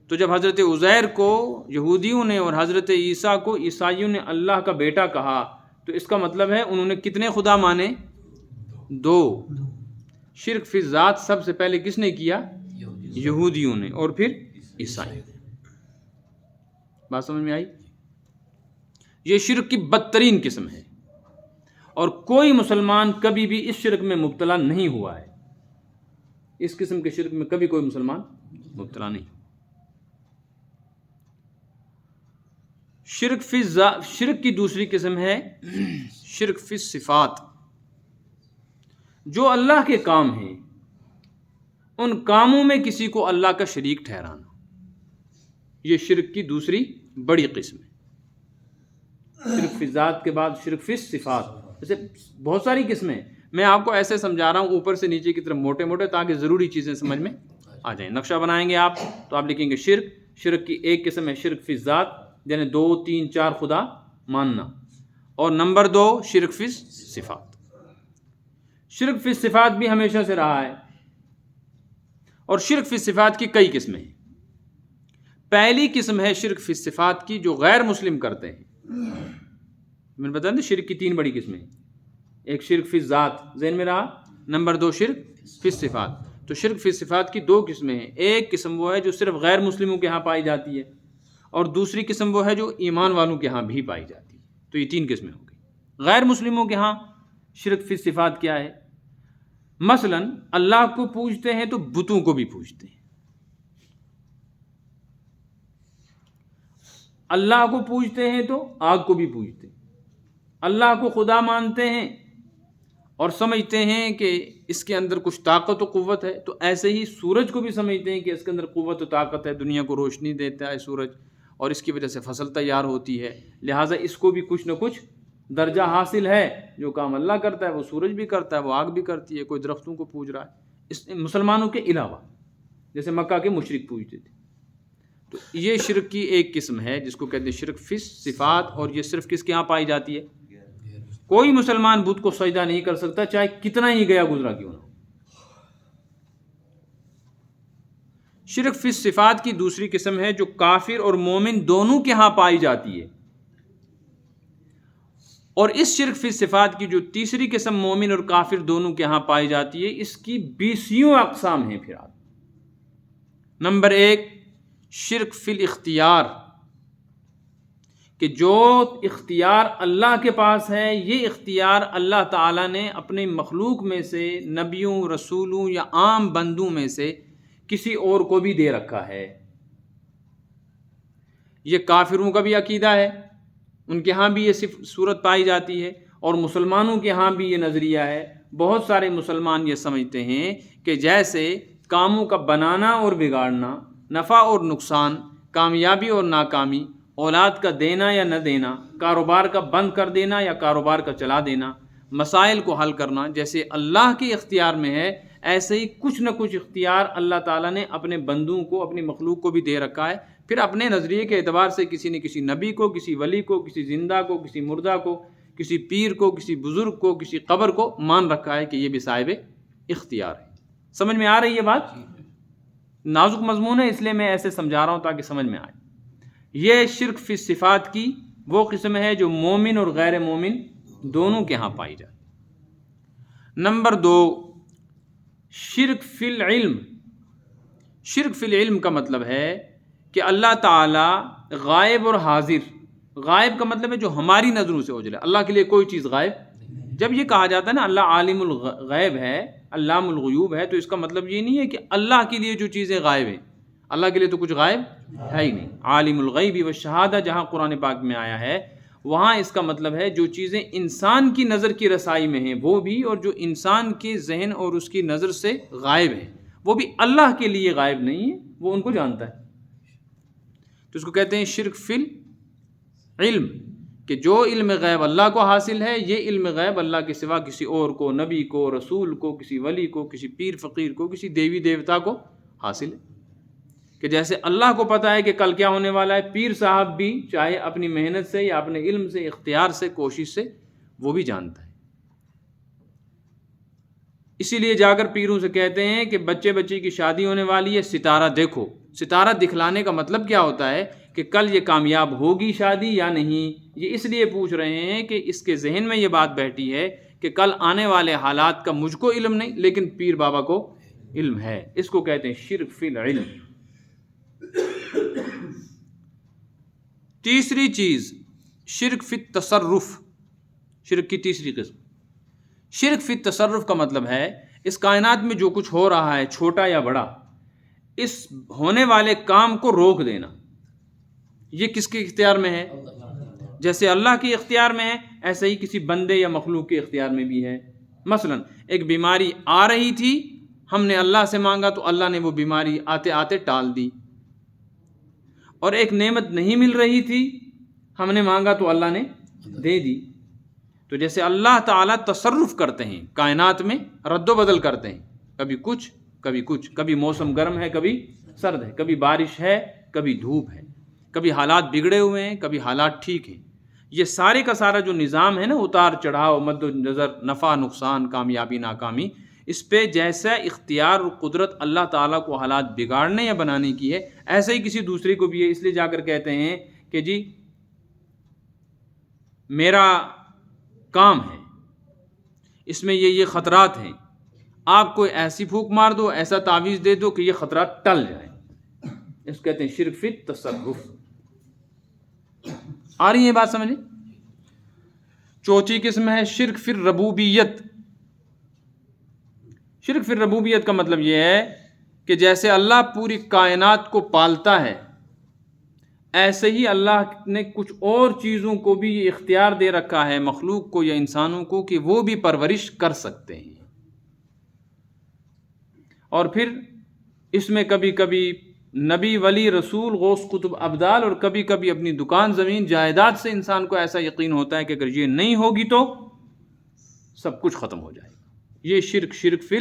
تو جب حضرت عزیر کو یہودیوں نے اور حضرت عیسیٰ کو عیسائیوں نے اللہ کا بیٹا کہا، تو اس کا مطلب ہے انہوں نے کتنے خدا مانے؟ 2. شرک فی ذات سب سے پہلے کس نے کیا؟ یہودیوں نے، اور پھر عیسائی. بات سمجھ میں آئی؟ یہ شرک کی بدترین قسم ہے، اور کوئی مسلمان کبھی بھی اس شرک میں مبتلا نہیں ہوا ہے. اس قسم کے شرک میں کبھی کوئی مسلمان مبتلا نہیں. شرک کی دوسری قسم ہے شرک فی صفات. جو اللہ کے کام ہیں ان کاموں میں کسی کو اللہ کا شریک ٹھہرانا، یہ شرک کی دوسری بڑی قسم ہے. شرک فی ذات کے بعد شرک فی صفات. ایسے بہت ساری قسمیں ہیں، میں آپ کو ایسے سمجھا رہا ہوں اوپر سے نیچے کی طرف موٹے موٹے، تاکہ ضروری چیزیں سمجھ میں آ جائیں. نقشہ بنائیں گے آپ تو آپ لکھیں گے شرک کی ایک قسم ہے شرک فی ذات، یعنی 2 3 4 خدا ماننا. اور نمبر 2 شرک فی صفات. شرک فی صفات بھی ہمیشہ سے رہا ہے، اور شرک فی صفات کی کئی قسمیں ہیں. پہلی قسم ہے شرک فی صفات کی جو غیر مسلم کرتے ہیں. میں نے بتایا نا شرک کی 3 بڑی قسمیں ہیں. ایک شرک فی ذات، ذہن میں رہا. نمبر 2 شرک فی صفات. تو شرک فی صفات کی 2 قسمیں ہیں. ایک قسم وہ ہے جو صرف غیر مسلموں کے ہاں پائی جاتی ہے، اور دوسری قسم وہ ہے جو ایمان والوں کے ہاں بھی پائی جاتی ہے. تو یہ 3 قسمیں ہو گئی. غیر مسلموں کے ہاں شرک فی صفات کیا ہے؟ مثلا اللہ کو پوجتے ہیں تو بتوں کو بھی پوجتے ہیں. اللہ کو پوجتے ہیں تو آگ کو بھی پوجتے ہیں. اللہ کو خدا مانتے ہیں اور سمجھتے ہیں کہ اس کے اندر کچھ طاقت و قوت ہے، تو ایسے ہی سورج کو بھی سمجھتے ہیں کہ اس کے اندر قوت و طاقت ہے، دنیا کو روشنی دیتا ہے سورج، اور اس کی وجہ سے فصل تیار ہوتی ہے. لہٰذا اس کو بھی کچھ نہ کچھ درجہ حاصل ہے. جو کام اللہ کرتا ہے وہ سورج بھی کرتا ہے، وہ آگ بھی کرتی ہے. کوئی درختوں کو پوج رہا ہے اس مسلمانوں کے علاوہ، جیسے مکہ کے مشرک پوجتے تھے. تو یہ شرک کی ایک قسم ہے جس کو کہتے ہیں شرک فی صفات، اور یہ صرف کس کے ہاں پائی جاتی ہے؟ کوئی مسلمان بت کو سجدہ نہیں کر سکتا، چاہے کتنا ہی گیا گزرا کیوں نہ ہو. شرک فی صفات کی دوسری قسم ہے جو کافر اور مومن دونوں کے ہاں پائی جاتی ہے، اور اس شرک فی صفات کی جو تیسری قسم مومن اور کافر دونوں کے ہاں پائی جاتی ہے، اس کی 20 اقسام ہیں۔ پھر آپ نمبر 1 شرک فی الاختیار، کہ جو اختیار اللہ کے پاس ہے، یہ اختیار اللہ تعالیٰ نے اپنے مخلوق میں سے، نبیوں، رسولوں یا عام بندوں میں سے کسی اور کو بھی دے رکھا ہے۔ یہ کافروں کا بھی عقیدہ ہے، ان کے ہاں بھی یہ صورت پائی جاتی ہے، اور مسلمانوں کے ہاں بھی یہ نظریہ ہے۔ بہت سارے مسلمان یہ سمجھتے ہیں کہ جیسے کاموں کا بنانا اور بگاڑنا، نفع اور نقصان، کامیابی اور ناکامی، اولاد کا دینا یا نہ دینا، کاروبار کا بند کر دینا یا کاروبار کا چلا دینا، مسائل کو حل کرنا، جیسے اللہ کے اختیار میں ہے، ایسے ہی کچھ نہ کچھ اختیار اللہ تعالیٰ نے اپنے بندوں کو، اپنی مخلوق کو بھی دے رکھا ہے۔ پھر اپنے نظریے کے اعتبار سے کسی نے کسی نبی کو، کسی ولی کو، کسی زندہ کو، کسی مردہ کو، کسی پیر کو، کسی بزرگ کو، کسی قبر کو مان رکھا ہے کہ یہ بھی صاحب اختیار ہے۔ سمجھ میں آ رہی ہے بات؟ نازک مضمون ہے، اس لیے میں ایسے سمجھا رہا ہوں تاکہ سمجھ میں آئے۔ یہ شرک فی صفات کی وہ قسم ہے جو مومن اور غیر مومن دونوں کے ہاں پائی جاتی۔ نمبر 2 شرک فی العلم۔ شرک فی العلم کا مطلب ہے کہ اللہ تعالیٰ غائب اور حاضر، غائب کا مطلب ہے جو ہماری نظروں سے اوجھل ہے، اللہ کے لیے کوئی چیز غائب۔ جب یہ کہا جاتا ہے نا اللہ عالم الغیب ہے، علام الغیوب ہے، تو اس کا مطلب یہ نہیں ہے کہ اللہ کے لیے جو چیزیں غائب ہیں، اللہ کے لیے تو کچھ غائب ہے ہی نہیں۔ عالم الغیب والشہادہ جہاں قرآن پاک میں آیا ہے، وہاں اس کا مطلب ہے جو چیزیں انسان کی نظر کی رسائی میں ہیں وہ بھی، اور جو انسان کے ذہن اور اس کی نظر سے غائب ہیں وہ بھی اللہ کے لیے غائب نہیں ہے، وہ ان کو جانتا ہے۔ تو اس کو کہتے ہیں شرک فی العلم، کہ جو علم غیب اللہ کو حاصل ہے، یہ علم غیب اللہ کے سوا کسی اور کو، نبی کو، رسول کو، کسی ولی کو، کسی پیر فقیر کو، کسی دیوی دیوتا کو حاصل ہے۔ کہ جیسے اللہ کو پتہ ہے کہ کل کیا ہونے والا ہے، پیر صاحب بھی چاہے اپنی محنت سے یا اپنے علم سے، اختیار سے، کوشش سے، وہ بھی جانتا ہے۔ اسی لیے جا کر پیروں سے کہتے ہیں کہ بچے کی شادی ہونے والی ہے، ستارہ دیکھو۔ ستارہ دکھلانے کا مطلب کیا ہوتا ہے کہ کل یہ کامیاب ہوگی شادی یا نہیں۔ یہ اس لیے پوچھ رہے ہیں کہ اس کے ذہن میں یہ بات بیٹھی ہے کہ کل آنے والے حالات کا مجھ کو علم نہیں، لیکن پیر بابا کو علم ہے۔ اس کو کہتے ہیں شرک فی العلم۔ تیسری چیز شرک فی التصرف، شرک کی تیسری قسم۔ شرک فی التصرف کا مطلب ہے اس کائنات میں جو کچھ ہو رہا ہے، چھوٹا یا بڑا، اس ہونے والے کام کو روک دینا۔ یہ کس کے اختیار میں ہے؟ جیسے اللہ کے اختیار میں ہے، ایسے ہی کسی بندے یا مخلوق کے اختیار میں بھی ہے۔ مثلا ایک بیماری آ رہی تھی، ہم نے اللہ سے مانگا تو اللہ نے وہ بیماری آتے آتے ٹال دی، اور ایک نعمت نہیں مل رہی تھی، ہم نے مانگا تو اللہ نے دے دی۔ تو جیسے اللہ تعالیٰ تصرف کرتے ہیں کائنات میں، رد و بدل کرتے ہیں، کبھی کچھ کبھی کچھ، کبھی موسم گرم ہے کبھی سرد ہے، کبھی بارش ہے کبھی دھوپ ہے، کبھی حالات بگڑے ہوئے ہیں کبھی حالات ٹھیک ہیں۔ یہ سارے کا سارا جو نظام ہے نا، اتار چڑھاؤ، مد و نظر، نفع نقصان، کامیابی ناکامی، اس پہ جیسا اختیار اور قدرت اللہ تعالیٰ کو حالات بگاڑنے یا بنانے کی ہے، ایسے ہی کسی دوسرے کو بھی ہے۔ اس لیے جا کر کہتے ہیں کہ جی میرا کام ہے، اس میں یہ خطرات ہیں، آپ کوئی ایسی پھونک مار دو، ایسا تعویذ دے دو کہ یہ خطرات ٹل جائیں۔ اس کو کہتے ہیں شرک فی التصرف۔ آ رہی ہے بات سمجھیں؟ چوتھی قسم ہے شرک فی الربوبیت۔ شرک فی الربوبیت کا مطلب یہ ہے کہ جیسے اللہ پوری کائنات کو پالتا ہے، ایسے ہی اللہ نے کچھ اور چیزوں کو بھی یہ اختیار دے رکھا ہے، مخلوق کو یا انسانوں کو، کہ وہ بھی پرورش کر سکتے ہیں۔ اور پھر اس میں کبھی کبھی نبی، ولی، رسول، غوث، قطب، ابدال، اور کبھی کبھی اپنی دکان، زمین، جائیداد سے انسان کو ایسا یقین ہوتا ہے کہ اگر یہ نہیں ہوگی تو سب کچھ ختم ہو جائے گا۔ یہ شرک فی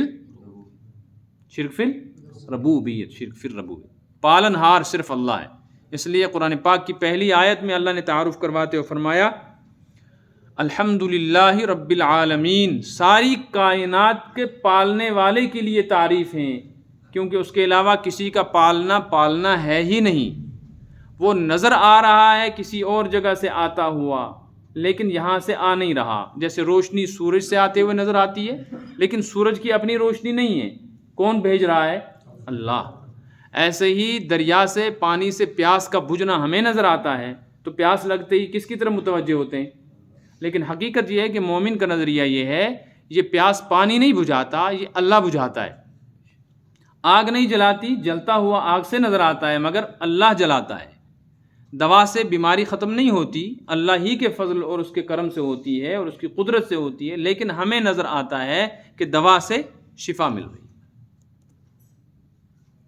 الربوبیت، شرک فی الربوبیت۔ پالن ہار صرف اللہ ہے۔ اس لیے قرآن پاک کی پہلی آیت میں اللہ نے تعارف کرواتے ہوئے فرمایا الحمدللہ رب العالمین، ساری کائنات کے پالنے والے کے لیے تعریف ہیں، کیونکہ اس کے علاوہ کسی کا پالنا ہے ہی نہیں۔ وہ نظر آ رہا ہے کسی اور جگہ سے آتا ہوا، لیکن یہاں سے آ نہیں رہا. جیسے روشنی سورج سے آتے ہوئے نظر آتی ہے لیکن سورج کی اپنی روشنی نہیں ہے. کون بھیج رہا ہے؟ اللہ. ایسے ہی دریا سے پانی سے پیاس کا بجھنا ہمیں نظر آتا ہے تو پیاس لگتے ہی کس کی طرف متوجہ ہوتے ہیں؟ لیکن حقیقت یہ ہے کہ مومن کا نظریہ یہ ہے یہ پیاس پانی نہیں بجھاتا، یہ اللہ بجھاتا ہے. آگ نہیں جلاتی، جلتا ہوا آگ سے نظر آتا ہے مگر اللہ جلاتا ہے. دوا سے بیماری ختم نہیں ہوتی، اللہ ہی کے فضل اور اس کے کرم سے ہوتی ہے اور اس کی قدرت سے ہوتی ہے، لیکن ہمیں نظر آتا ہے کہ دوا سے شفا مل رہی.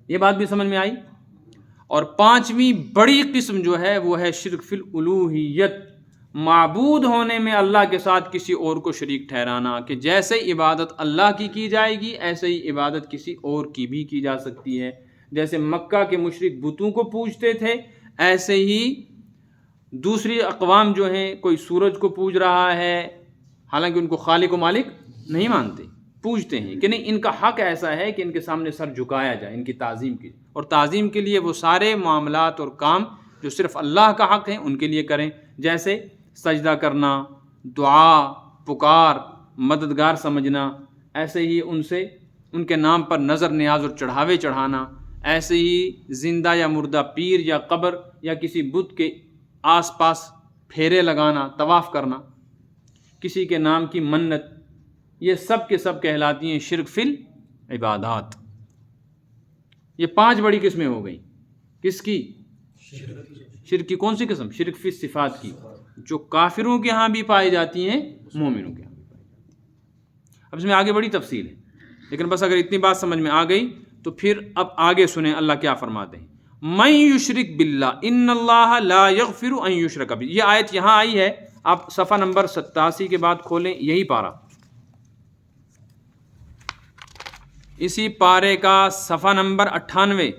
یہ بات بھی سمجھ میں آئی. اور پانچویں بڑی قسم جو ہے وہ ہے شرک فی الالوہیت، معبود ہونے میں اللہ کے ساتھ کسی اور کو شریک ٹھہرانا، کہ جیسے عبادت اللہ کی جائے گی ایسے ہی عبادت کسی اور کی بھی کی جا سکتی ہے. جیسے مکہ کے مشرک بتوں کو پوجتے تھے، ایسے ہی دوسری اقوام جو ہیں کوئی سورج کو پوج رہا ہے، حالانکہ ان کو خالق و مالک نہیں مانتے، پوجتے ہیں کہ نہیں ان کا حق ایسا ہے کہ ان کے سامنے سر جھکایا جائے، ان کی تعظیم کی. اور تعظیم کے لیے وہ سارے معاملات اور کام جو صرف اللہ کا حق ہیں ان کے لیے کریں، جیسے سجدہ کرنا، دعا، پکار، مددگار سمجھنا. ایسے ہی ان کے نام پر نظر نیاز اور چڑھاوے چڑھانا. ایسے ہی زندہ یا مردہ پیر یا قبر یا کسی بت کے آس پاس پھیرے لگانا، طواف کرنا، کسی کے نام کی منت، یہ سب کے سب کہلاتی ہیں شرک فی العبادات. یہ 5 بڑی قسمیں ہو گئیں. کس کی؟ شرک کی. کون سی قسم؟ شرک فی صفات کی، جو کافروں کے ہاں بھی پائی جاتی ہیں، مومنوں کے ہاں بھی پائی جاتی ہیں. اب اس میں آگے بڑی تفصیل ہے، لیکن بس اگر اتنی بات سمجھ میں آ گئی تو پھر اب آگے سنیں اللہ کیا فرماتے ہیں. من یشرک باللہ ان اللہ لا یغفر ان یشرک بہ. یہ آیت یہاں آئی ہے، آپ صفحہ نمبر 87 کے بعد کھولیں، یہی پارہ، اسی پارے کا صفحہ نمبر 98.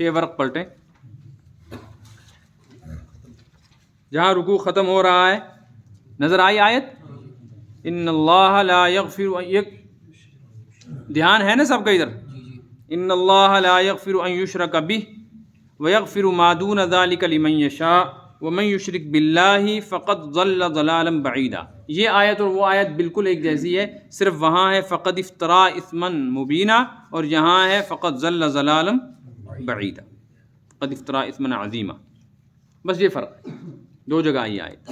ورق پلٹیں، جہاں رکوع ختم ہو رہا ہے نظر آئی آیت ان اللہ لا یغفر. دھیان ہے نا سب کا ادھر؟ ان اللہ لا یغفر ان یشرک بہ ویغفر ما دون ذلک لمن یشاء ومن یشرک باللہ فقد ضل ضلالا بعیدا. یہ آیت اور وہ آیت بالکل ایک جیسی ہے، صرف وہاں ہے فقد افترا اثما مبینا اور یہاں ہے فقد ضل ضلالا بعیدا، قد افترا اثما عظیما. بس یہ فرق ہے، 2 جگہ آئی آیت.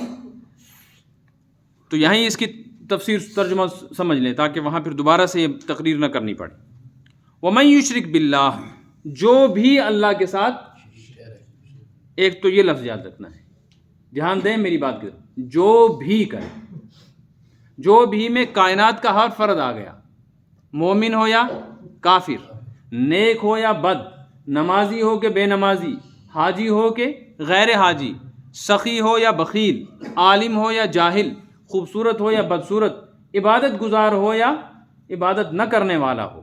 تو یہیں اس کی تفسیر ترجمہ سمجھ لیں تاکہ وہاں پھر دوبارہ سے یہ تقریر نہ کرنی پڑے. وَمَن يُشْرِكْ بِاللَّهِ، جو بھی اللہ کے ساتھ، ایک تو یہ لفظ یاد رکھنا ہے، دھیان دیں میری بات کی، جو بھی کرے، جو بھی میں کائنات کا ہر فرد آ گیا، مومن ہو یا کافر، نیک ہو یا بد، نمازی ہو کہ بے نمازی، حاجی ہو کہ غیر حاجی، سخی ہو یا بخیل، عالم ہو یا جاہل، خوبصورت ہو یا بدصورت، عبادت گزار ہو یا عبادت نہ کرنے والا ہو،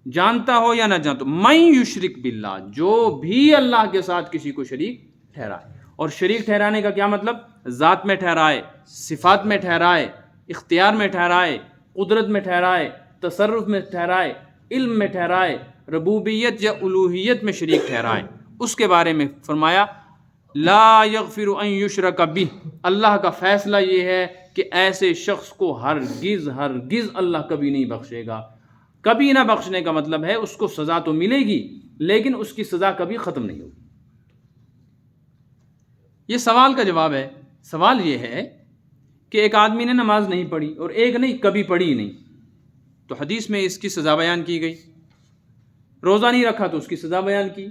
جانتا ہو یا نہ جانتا، من یشرک باللہ، جو بھی اللہ کے ساتھ کسی کو شریک ٹھہرائے. اور شریک ٹھہرانے کا کیا مطلب؟ ذات میں ٹھہرائے، صفات میں ٹھہرائے، اختیار میں ٹھہرائے، قدرت میں ٹھہرائے، تصرف میں ٹھہرائے، علم میں ٹھہرائے، ربوبیت یا الوہیت میں شریک ٹھہرائے. اس کے بارے میں فرمایا لا یغفر ان یشرک بہ. اللہ کا فیصلہ یہ ہے کہ ایسے شخص کو ہرگز اللہ کبھی نہیں بخشے گا. کبھی نہ بخشنے کا مطلب ہے اس کو سزا تو ملے گی لیکن اس کی سزا کبھی ختم نہیں ہوگی. یہ سوال کا جواب ہے. سوال یہ ہے کہ ایک آدمی نے نماز نہیں پڑھی، اور ایک نہیں، کبھی پڑھی ہی نہیں، تو حدیث میں اس کی سزا بیان کی گئی. روزہ نہیں رکھا تو اس کی سزا بیان کی،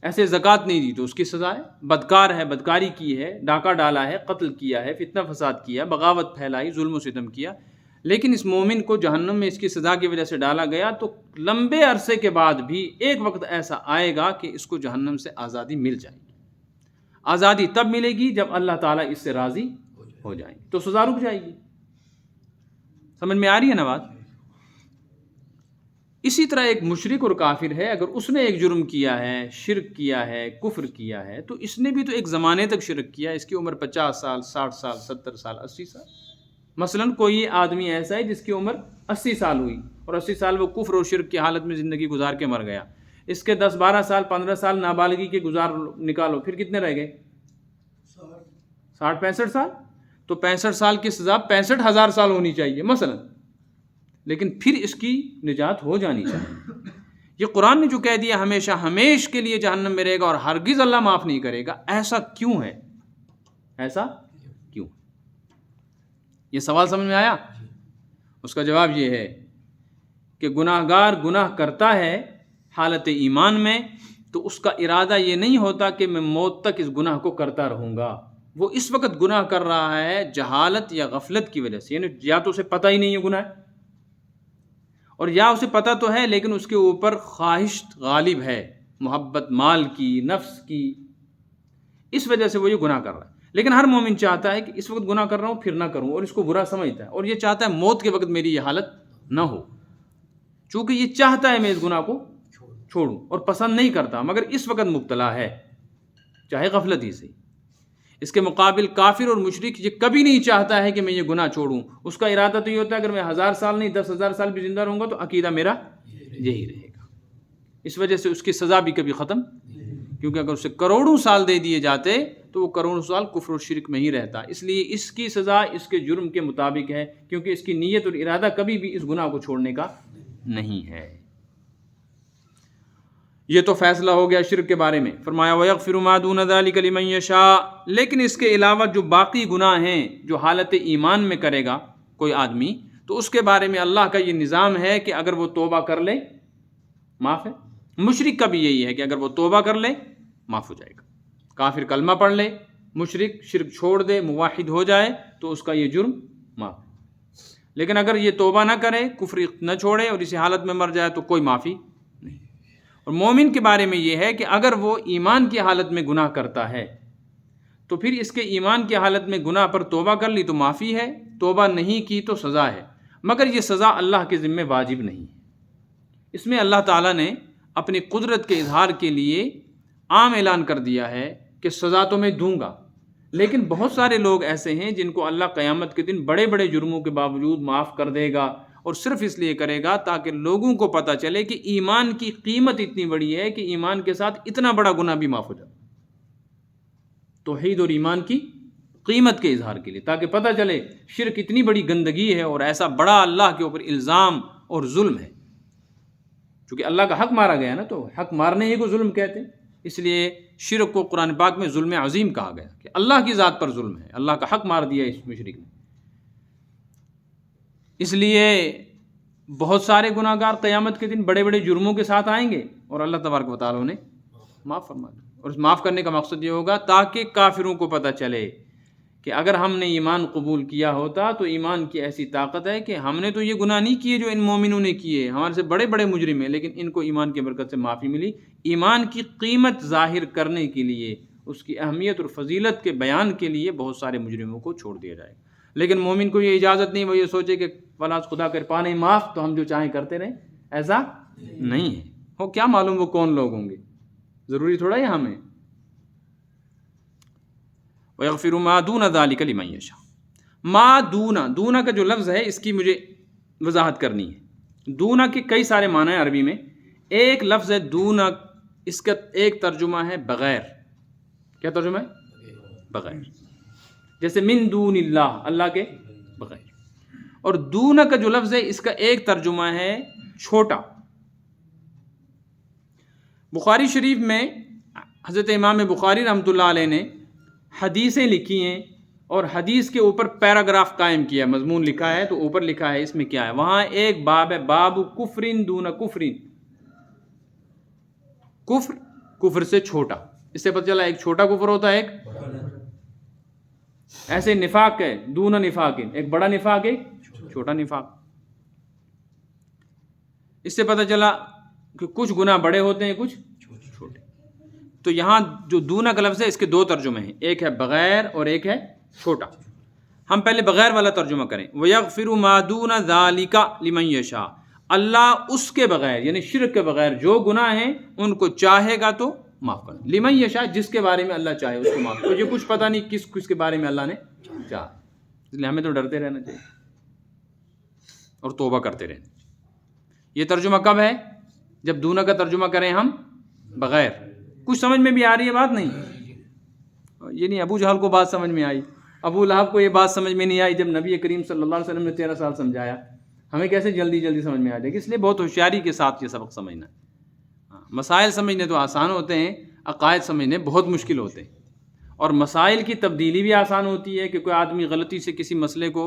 ایسے زکوٰۃ نہیں دی تو اس کی سزا ہے، بدکار ہے، بدکاری کی ہے، ڈاکہ ڈالا ہے، قتل کیا ہے، فتنہ فساد کیا، بغاوت پھیلائی، ظلم و ستم کیا، لیکن اس مومن کو جہنم میں اس کی سزا کی وجہ سے ڈالا گیا. تو لمبے عرصے کے بعد بھی ایک وقت ایسا آئے گا کہ اس کو جہنم سے آزادی مل جائے گی. آزادی تب ملے گی جب اللہ تعالیٰ اس سے راضی ہو جائیں، تو سزا رک جائے گی. سمجھ میں آ رہی ہے نا بات؟ اسی طرح ایک مشرک اور کافر ہے، اگر اس نے ایک جرم کیا ہے، شرک کیا ہے، کفر کیا ہے، تو اس نے بھی تو ایک زمانے تک شرک کیا. اس کی عمر 50 سال، 60 سال، 70 سال، 80 سال. مثلا کوئی آدمی ایسا ہے جس کی عمر 80 سال ہوئی اور 80 سال وہ کفر اور شرک کی حالت میں زندگی گزار کے مر گیا، اس کے 10 12 سال 15 سال نابالغی کے گزار نکالو، پھر کتنے رہ گئے؟ 60 65 سال. تو 65 سال کی سزا 65,000 سال ہونی چاہیے مثلا، لیکن پھر اس کی نجات ہو جانی چاہیے. یہ قرآن نے جو کہہ دیا ہمیشہ ہمیش کے لیے جہنم میں رہے گا اور ہرگز اللہ معاف نہیں کرے گا، ایسا کیوں ہے؟ ایسا کیوں؟ یہ سوال سمجھ میں آیا؟ اس کا جواب یہ ہے کہ گناہ گار گناہ کرتا ہے حالت ایمان میں تو اس کا ارادہ یہ نہیں ہوتا کہ میں موت تک اس گناہ کو کرتا رہوں گا. وہ اس وقت گناہ کر رہا ہے جہالت یا غفلت کی وجہ سے، یعنی یا تو اسے پتہ ہی نہیں ہے گناہ ہے، اور یا اسے پتہ تو ہے لیکن اس کے اوپر خواہش غالب ہے، محبت مال کی، نفس کی، اس وجہ سے وہ یہ گناہ کر رہا ہے. لیکن ہر مومن چاہتا ہے کہ اس وقت گناہ کر رہا ہوں پھر نہ کروں، اور اس کو برا سمجھتا ہے اور یہ چاہتا ہے موت کے وقت میری یہ حالت نہ ہو، چونکہ یہ چاہتا ہے میں اس گناہ کو چھوڑوں اور پسند نہیں کرتا، مگر اس وقت مبتلا ہے چاہے غفلت ہی سے. اس کے مقابل کافر اور مشرک یہ کبھی نہیں چاہتا ہے کہ میں یہ گناہ چھوڑوں. اس کا ارادہ تو یہ ہوتا ہے اگر میں 1000 سال نہیں 10,000 سال بھی زندہ رہوں گا تو عقیدہ میرا یہی رہے گا. اس وجہ سے اس کی سزا بھی کبھی ختم، کیونکہ اگر اسے کروڑوں سال دے دیے جاتے تو وہ کروڑوں سال کفر و شرک میں ہی رہتا. اس لیے اس کی سزا اس کے جرم کے مطابق ہے، کیونکہ اس کی نیت اور ارادہ کبھی بھی اس گناہ کو چھوڑنے کا نہیں ہے. یہ تو فیصلہ ہو گیا شرک کے بارے میں. فرمایا وَيَغْفِرُ مَا دُونَ ذَلِكَ لِمَن يَشَاءُ، لیکن اس کے علاوہ جو باقی گناہ ہیں جو حالت ایمان میں کرے گا کوئی آدمی، تو اس کے بارے میں اللہ کا یہ نظام ہے کہ اگر وہ توبہ کر لے معاف ہے. مشرک کا بھی یہی ہے کہ اگر وہ توبہ کر لے معاف ہو جائے گا. کافر کلمہ پڑھ لے، مشرک شرک چھوڑ دے، موحد ہو جائے تو اس کا یہ جرم معاف ہے. لیکن اگر یہ توبہ نہ کرے، کفر نہ چھوڑے اور اسی حالت میں مر جائے تو کوئی معافی نہیں. اور مومن کے بارے میں یہ ہے کہ اگر وہ ایمان کی حالت میں گناہ کرتا ہے تو پھر اس کے ایمان کی حالت میں گناہ پر توبہ کر لی تو معافی ہے، توبہ نہیں کی تو سزا ہے، مگر یہ سزا اللہ کے ذمہ واجب نہیں ہے. اس میں اللہ تعالیٰ نے اپنی قدرت کے اظہار کے لیے عام اعلان کر دیا ہے کہ سزا تو میں دوں گا. لیکن بہت سارے لوگ ایسے ہیں جن کو اللہ قیامت کے دن بڑے بڑے جرموں کے باوجود معاف کر دے گا، اور صرف اس لیے کرے گا تاکہ لوگوں کو پتہ چلے کہ ایمان کی قیمت اتنی بڑی ہے کہ ایمان کے ساتھ اتنا بڑا گناہ بھی معاف ہو جاتا. توحید اور ایمان کی قیمت کے اظہار کے لیے، تاکہ پتہ چلے شرک اتنی بڑی گندگی ہے اور ایسا بڑا اللہ کے اوپر الزام اور ظلم ہے. چونکہ اللہ کا حق مارا گیا نا، تو حق مارنے ہی کو ظلم کہتے ہیں. اس لیے شرک کو قرآن پاک میں ظلم عظیم کہا گیا کہ اللہ کی ذات پر ظلم ہے، اللہ کا حق مار دیا اس مشرک نے. اس لیے بہت سارے گناہ گار قیامت کے دن بڑے بڑے جرموں کے ساتھ آئیں گے اور اللہ تبارک و تعالیٰ نے معاف فرما دیا. اور اس معاف کرنے کا مقصد یہ ہوگا تاکہ کافروں کو پتہ چلے کہ اگر ہم نے ایمان قبول کیا ہوتا تو ایمان کی ایسی طاقت ہے کہ ہم نے تو یہ گناہ نہیں کیے جو ان مومنوں نے کیے، ہمارے سے بڑے بڑے مجرم ہیں، لیکن ان کو ایمان کی برکت سے معافی ملی. ایمان کی قیمت ظاہر کرنے کے لیے، اس کی اہمیت اور فضیلت کے بیان کے لیے بہت سارے مجرموں کو چھوڑ دیا جائے گا. لیکن مومن کو یہ اجازت نہیں، وہ یہ سوچے کہ فلاں خدا کر پانے معاف تو ہم جو چاہیں کرتے رہیں، ایسا نہیں ہے. ہو کیا معلوم وہ کون لوگ ہوں گے، ضروری تھوڑا ہی ہمیں. وَيَغْفِرُ مَا دُونَ ذَلِكَ لِمَن يَشَاءُ. ما دونا کا جو لفظ ہے اس کی مجھے وضاحت کرنی ہے. دونا کے کئی سارے معنی ہیں عربی میں. ایک لفظ ہے دونا، اس کا ایک ترجمہ ہے بغیر. کیا ترجمہ ہے؟ بغیر. جیسے من دون اللہ، اللہ کے بغیر. اور دونا کا جو لفظ ہے اس کا ایک ترجمہ ہے چھوٹا. بخاری شریف میں حضرت امام بخاری رحمۃ اللہ علیہ نے حدیثیں لکھی ہیں اور حدیث کے اوپر پیراگراف قائم کیا، مضمون لکھا ہے، تو اوپر لکھا ہے اس میں کیا ہے. وہاں ایک باب ہے، باب کفرن دون کفرن. کفر سے چھوٹا. اس سے پتہ چلا ایک چھوٹا کفر ہوتا ہے، ایک ایسے نفاق ہے دون نفاق، ایک بڑا نفاق ایک چھوٹا نفاق. اس سے پتہ چلا کہ کچھ گناہ بڑے ہوتے ہیں کچھ چھوٹے. تو یہاں جو دونا کا لفظ ہے اس کے دو ترجمے ہیں، ایک ہے بغیر اور ایک ہے چھوٹا. ہم پہلے بغیر والا ترجمہ کریں. وَيَغْفِرُ مَا دُونَ ذَلِكَ لِمَن يَشَاءُ. اللہ اس کے بغیر یعنی شرک کے بغیر جو گناہ ہیں ان کو چاہے گا تو معاف کر. لمن یشاء، جس کے بارے میں اللہ چاہے اس کو معاف. تو یہ کچھ پتہ نہیں کس کے بارے میں اللہ نے چاہا، اس لیے ہمیں تو ڈرتے رہنا چاہیے اور توبہ کرتے رہنا. یہ ترجمہ کب ہے؟ جب دونہ کا ترجمہ کریں ہم بغیر. کچھ سمجھ میں بھی آ رہی ہے بات؟ نہیں. یہ نہیں ابو جہل کو بات سمجھ میں آئی، ابو لہب کو یہ بات سمجھ میں نہیں آئی جب نبی کریم صلی اللہ علیہ وسلم نے 13 سال سمجھایا. ہمیں کیسے جلدی جلدی سمجھ میں آ جائے گی؟ اس لیے بہت ہوشیاری کے ساتھ یہ سبق سمجھنا ہے. مسائل سمجھنے تو آسان ہوتے ہیں، عقائد سمجھنے بہت مشکل ہوتے ہیں. اور مسائل کی تبدیلی بھی آسان ہوتی ہے کہ کوئی آدمی غلطی سے کسی مسئلے کو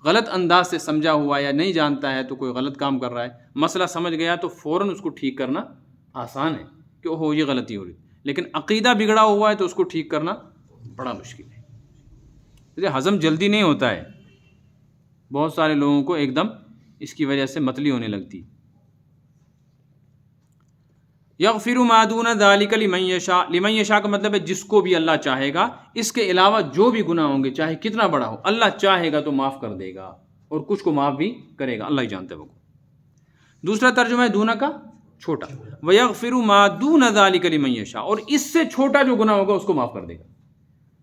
غلط انداز سے سمجھا ہوا یا نہیں جانتا ہے تو کوئی غلط کام کر رہا ہے، مسئلہ سمجھ گیا تو فوراً اس کو ٹھیک کرنا آسان ہے کہ اوہ یہ غلطی ہو رہی. لیکن عقیدہ بگڑا ہوا ہے تو اس کو ٹھیک کرنا بڑا مشکل ہے. یہ ہضم جلدی نہیں ہوتا ہے، بہت سارے لوگوں کو ایک دم اس کی وجہ سے متلی ہونے لگتی. یغفر ما دون ذلک لمن یشاء، لمن یشاء کا مطلب ہے جس کو بھی اللہ چاہے گا. اس کے علاوہ جو بھی گناہ ہوں گے چاہے کتنا بڑا ہو، اللہ چاہے گا تو معاف کر دے گا اور کچھ کو معاف بھی کرے گا، اللہ ہی جانتا ہے وہ. دوسرا ترجمہ ہے دونہ کا چھوٹا، ویغفر ما دون ذلک لمن یشاء، اور اس سے چھوٹا جو گناہ ہوگا اس کو معاف کر دے گا.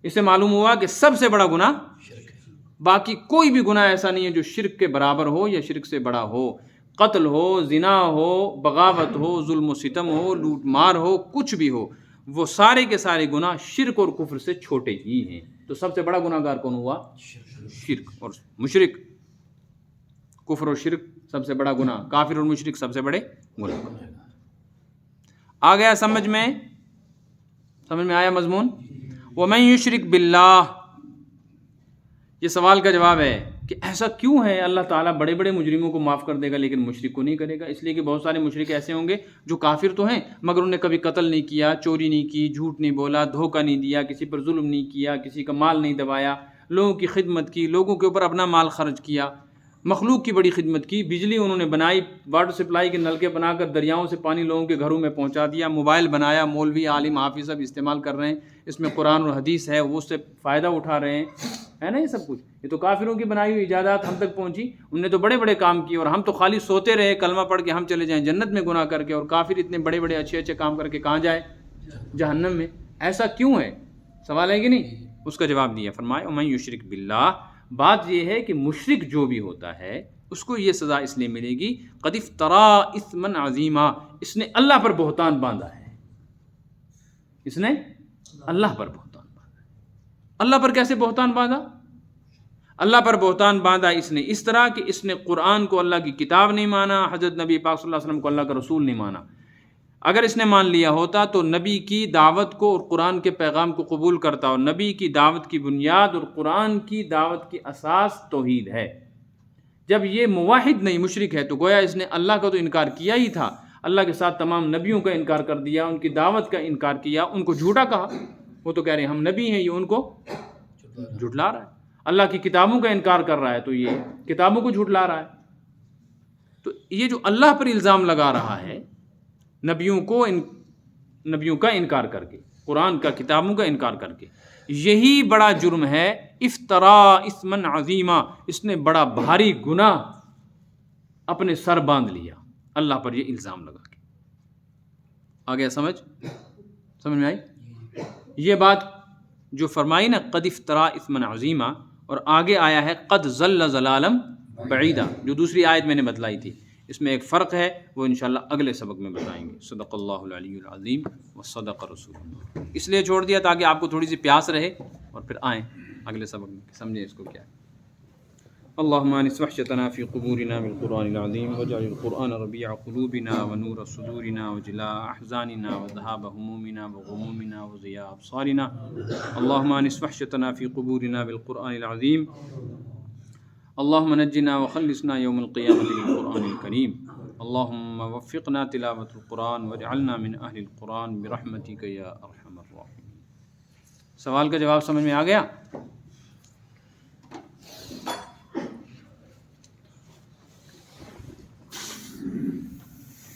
اس سے معلوم ہوا کہ سب سے بڑا گناہ باقی کوئی بھی گناہ ایسا نہیں ہے جو شرک کے برابر ہو یا شرک سے بڑا ہو. قتل ہو، زنا ہو، بغاوت ہو، ظلم و ستم ہو، لوٹ مار ہو، کچھ بھی ہو، وہ سارے کے سارے گناہ شرک اور کفر سے چھوٹے ہی ہیں. تو سب سے بڑا گناہ گار کون ہوا؟ شرک اور مشرک. کفر اور شرک سب سے بڑا گناہ، کافر اور مشرک سب سے بڑے گناہ. آ گیا سمجھ میں آیا مضمون؟ وَمَن يُشْرِكْ بِاللَّهِ، یہ سوال کا جواب ہے کہ ایسا کیوں ہے اللہ تعالیٰ بڑے بڑے مجرموں کو معاف کر دے گا لیکن مشرک کو نہیں کرے گا؟ اس لیے کہ بہت سارے مشرک ایسے ہوں گے جو کافر تو ہیں مگر انہیں کبھی قتل نہیں کیا، چوری نہیں کی، جھوٹ نہیں بولا، دھوکہ نہیں دیا، کسی پر ظلم نہیں کیا، کسی کا مال نہیں دبایا، لوگوں کی خدمت کی، لوگوں کے اوپر اپنا مال خرچ کیا، مخلوق کی بڑی خدمت کی، بجلی انہوں نے بنائی، واٹر سپلائی کے نلکے بنا کر دریاؤں سے پانی لوگوں کے گھروں میں پہنچا دیا، موبائل بنایا، مولوی عالم حافظ سب استعمال کر رہے ہیں، اس میں قرآن اور حدیث ہے وہ اس سے فائدہ اٹھا رہے ہیں، ہے نا؟ یہ سب کچھ یہ تو کافروں کی بنائی ہوئی ایجادات ہم تک پہنچی. انہوں نے تو بڑے بڑے کام کیے اور ہم تو خالی سوتے رہے کلمہ پڑھ کے ہم چلے جائیں جنت میں گناہ کر کے، اور کافر اتنے بڑے بڑے اچھے اچھے کام کر کے کہاں جائے؟ جہنم میں. ایسا کیوں ہے؟ سوال ہے کہ نہیں؟ اس کا جواب دیا، فرمائے وَمَن یُشْرِکْ بِاللَّهِ، بات یہ ہے کہ مشرک جو بھی ہوتا ہے اس کو یہ سزا اس لیے ملے گی قد افطرى اثما عظیما، اس نے اللہ پر بہتان باندھا ہے. اس نے اللہ پر بہتان باندھا. اللہ پر کیسے بہتان باندھا؟ اللہ پر بہتان باندھا اس نے اس طرح کہ اس نے قرآن کو اللہ کی کتاب نہیں مانا، حضرت نبی پاک صلی اللہ علیہ وسلم کو اللہ کا رسول نہیں مانا. اگر اس نے مان لیا ہوتا تو نبی کی دعوت کو اور قرآن کے پیغام کو قبول کرتا، اور نبی کی دعوت کی بنیاد اور قرآن کی دعوت کی اساس توحید ہے. جب یہ موحد نہیں مشرک ہے تو گویا اس نے اللہ کا تو انکار کیا ہی تھا، اللہ کے ساتھ تمام نبیوں کا انکار کر دیا، ان کی دعوت کا انکار کیا، ان کو جھوٹا کہا. وہ تو کہہ رہے ہیں ہم نبی ہیں، یہ ان کو جھٹلا رہا ہے. اللہ کی کتابوں کا انکار کر رہا ہے تو یہ کتابوں کو جھٹلا رہا ہے. تو یہ جو اللہ پر الزام لگا رہا ہے نبیوں کا انکار کر کے، قرآن کا کتابوں کا انکار کر کے، یہی بڑا جرم ہے. افطرا اثما عظیما، اس نے بڑا بھاری گناہ اپنے سر باندھ لیا اللہ پر یہ الزام لگا کے. آ گیا سمجھ میں آئی؟ یہ بات جو فرمائی نا قد افطرا اثما عظیما، اور آگے آیا ہے قد ضل ضلالا بعیدا، جو دوسری آیت میں نے بتلائی تھی. اس میں ایک فرق ہے، وہ انشاءاللہ اگلے سبق میں بتائیں گے. صدق اللہ العلی العظیم وصدق رسول اللہ. اس لیے چھوڑ دیا تاکہ آپ کو تھوڑی سی پیاس رہے اور پھر آئیں اگلے سبق میں سمجھیں اس کو کیا ہے. اللهم انس وحشتنا في قبورنا بالقرآن العظيم واجعل القرآن ربيع قلوبنا ونور صدورنا وجلاء أحزاننا وذهاب همومنا وغمومنا وضياء أبصارنا. اللهم انس وحشتنا في قبورنا بالقرآن العظيم. اللهم نجنا وخلصنا يوم القيامة بالقرآن الكريم. اللهم وفقنا تلاوة القرآن واجعلنا من أهل القرآن برحمتك يا أرحم الراحمين. سوال کا جواب سمجھ میں آ گیا؟